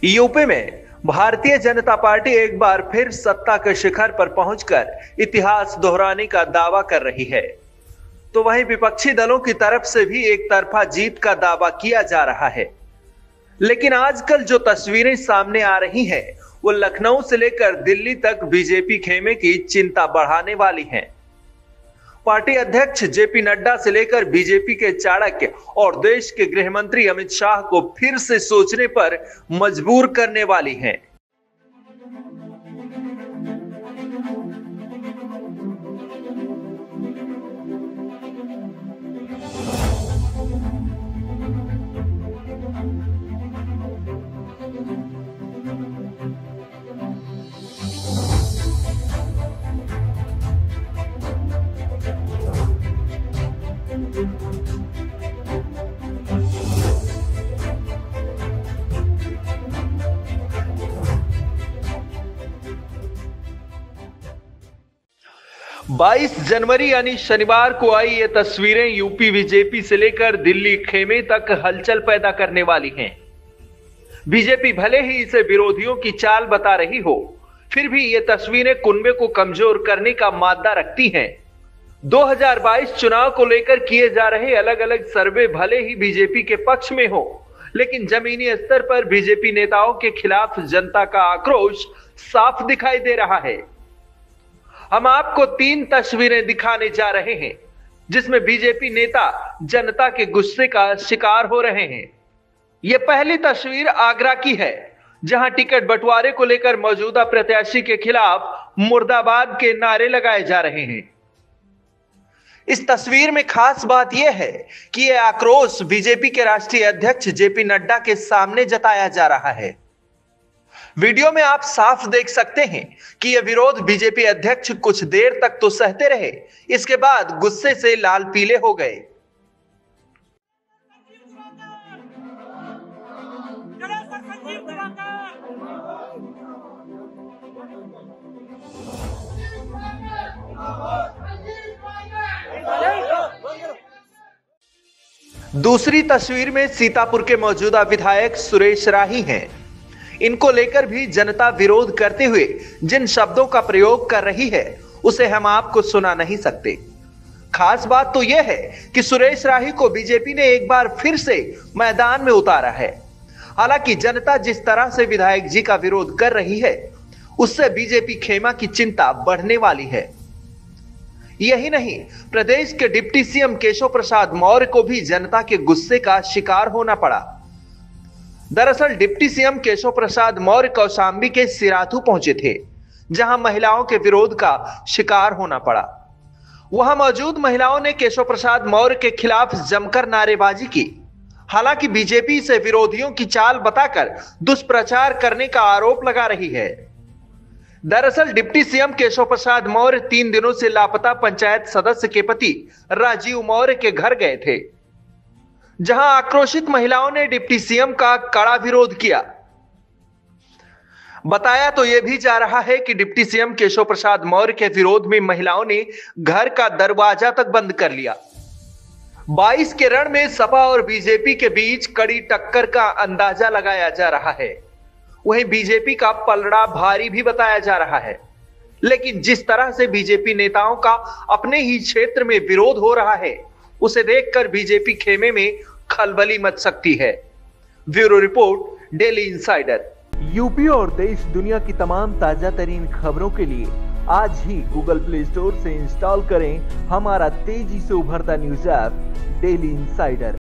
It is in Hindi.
यूपी में भारतीय जनता पार्टी एक बार फिर सत्ता के शिखर पर पहुंचकर इतिहास दोहराने का दावा कर रही है, तो वहीं विपक्षी दलों की तरफ से भी एक तरफा जीत का दावा किया जा रहा है। लेकिन आजकल जो तस्वीरें सामने आ रही हैं, वो लखनऊ से लेकर दिल्ली तक बीजेपी खेमे की चिंता बढ़ाने वाली हैं। पार्टी अध्यक्ष जेपी नड्डा से लेकर बीजेपी के चाणक्य और देश के गृह मंत्री अमित शाह को फिर से सोचने पर मजबूर करने वाली हैं। 22 जनवरी यानी शनिवार को आई ये तस्वीरें यूपी बीजेपी से लेकर दिल्ली खेमे तक हलचल पैदा करने वाली हैं। बीजेपी भले ही इसे विरोधियों की चाल बता रही हो, फिर भी ये तस्वीरें कुनबे को कमजोर करने का मादा रखती हैं। 2022 चुनाव को लेकर किए जा रहे अलग अलग सर्वे भले ही बीजेपी के पक्ष में हो, लेकिन जमीनी स्तर पर बीजेपी नेताओं के खिलाफ जनता का आक्रोश साफ दिखाई दे रहा है। हम आपको 3 तस्वीरें दिखाने जा रहे हैं, जिसमें बीजेपी नेता जनता के गुस्से का शिकार हो रहे हैं। यह पहली तस्वीर आगरा की है, जहां टिकट बंटवारे को लेकर मौजूदा प्रत्याशी के खिलाफ मुर्दाबाद के नारे लगाए जा रहे हैं। इस तस्वीर में खास बात यह है कि यह आक्रोश बीजेपी के राष्ट्रीय अध्यक्ष जेपी नड्डा के सामने जताया जा रहा है। वीडियो में आप साफ देख सकते हैं कि यह विरोध बीजेपी अध्यक्ष कुछ देर तक तो सहते रहे, इसके बाद गुस्से से लाल पीले हो गए। दूसरी तस्वीर में सीतापुर के मौजूदा विधायक सुरेश राही हैं। इनको लेकर भी जनता विरोध करते हुए जिन शब्दों का प्रयोग कर रही है, उसे हम आपको सुना नहीं सकते। खास बात तो यह है कि सुरेश राही को बीजेपी ने एक बार फिर से मैदान में उतारा है। हालांकि जनता जिस तरह से विधायक जी का विरोध कर रही है, उससे बीजेपी खेमा की चिंता बढ़ने वाली है। यही नहीं, प्रदेश के डिप्टी सीएम केशव प्रसाद मौर्य को भी जनता के गुस्से का शिकार होना पड़ा। दरअसल डिप्टी सीएम केशव प्रसाद मौर्य कौशांबी के सिराथू पहुंचे थे, जहां महिलाओं के विरोध का शिकार होना पड़ा। वहां मौजूद महिलाओं ने केशव प्रसाद मौर्य के खिलाफ जमकर नारेबाजी की। हालांकि बीजेपी से विरोधियों की चाल बताकर दुष्प्रचार करने का आरोप लगा रही है। दरअसल डिप्टी सीएम केशव प्रसाद मौर्य 3 दिनों से लापता पंचायत सदस्य के पति राजीव मौर्य के घर गए थे, जहां आक्रोशित महिलाओं ने डिप्टी सीएम का कड़ा विरोध किया। बताया तो यह भी जा रहा है कि डिप्टी सीएम केशव प्रसाद मौर्य के विरोध में महिलाओं ने घर का दरवाजा तक बंद कर लिया। 22 के रण में सपा और बीजेपी के बीच कड़ी टक्कर का अंदाजा लगाया जा रहा है। वहीं बीजेपी का पलड़ा भारी भी बताया जा रहा है। लेकिन जिस तरह से बीजेपी नेताओं का अपने ही क्षेत्र में विरोध हो रहा है, उसे देखकर बीजेपी खेमे में खलबली मच सकती है। Bureau report, daily insider. UP और देश दुनिया की तमाम ताजा तरीन खबरों के लिए आज ही गूगल प्ले स्टोर से इंस्टॉल करें हमारा तेजी से उभरता न्यूज ऐप डेली इंसाइडर।